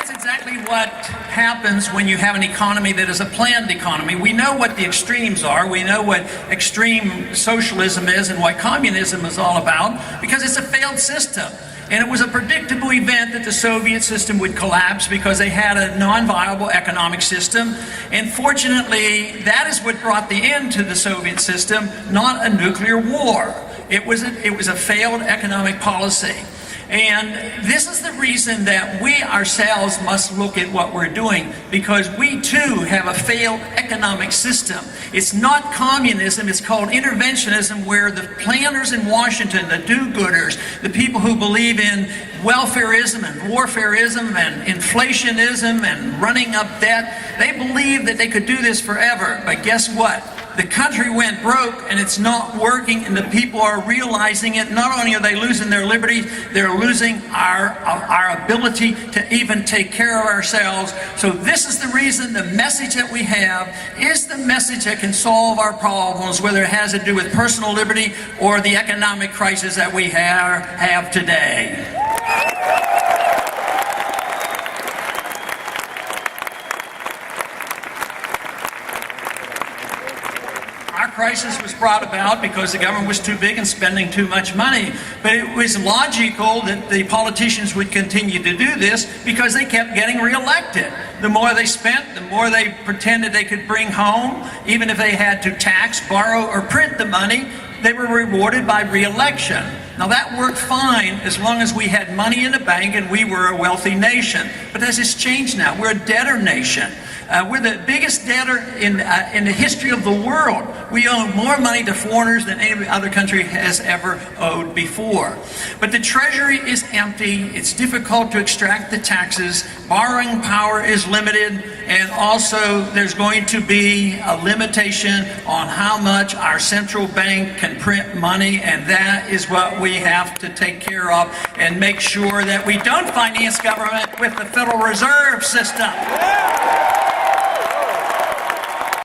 that's exactly what happens when you have an economy that is a planned economy. We know what the extremes are. We know what extreme socialism is and what communism is all about, because it's a failed system. And it was a predictable event that the Soviet system would collapse because they had a non-viable economic system. And fortunately, that is what brought the end to the Soviet system, not a nuclear war. It was a failed economic policy. And this is the reason that we ourselves must look at what we're doing, because we too have a failed economic system. It's not communism, it's called interventionism, where the planners in Washington, the do-gooders, the people who believe in welfareism and warfareism and inflationism and running up debt, they believe that they could do this forever. But guess what? The country went broke and it's not working, and the people are realizing it. Not only are they losing their liberty, they're losing our ability to even take care of ourselves. So this is the reason the message that we have is the message that can solve our problems, whether it has to do with personal liberty or the economic crisis that we have today. Our crisis was brought about because the government was too big and spending too much money. But it was logical that the politicians would continue to do this because they kept getting reelected. The more they spent, the more they pretended they could bring home. Even if they had to tax, borrow, or print the money, they were rewarded by re-election. Now that worked fine as long as we had money in the bank and we were a wealthy nation. But this has changed now. We're a debtor nation. We're the biggest debtor in the history of the world. We owe more money to foreigners than any other country has ever owed before. But the treasury is empty. It's difficult to extract the taxes. Borrowing power is limited. And also there's going to be a limitation on how much our central bank can print money. And that is what we have to take care of and make sure that we don't finance government with the Federal Reserve System.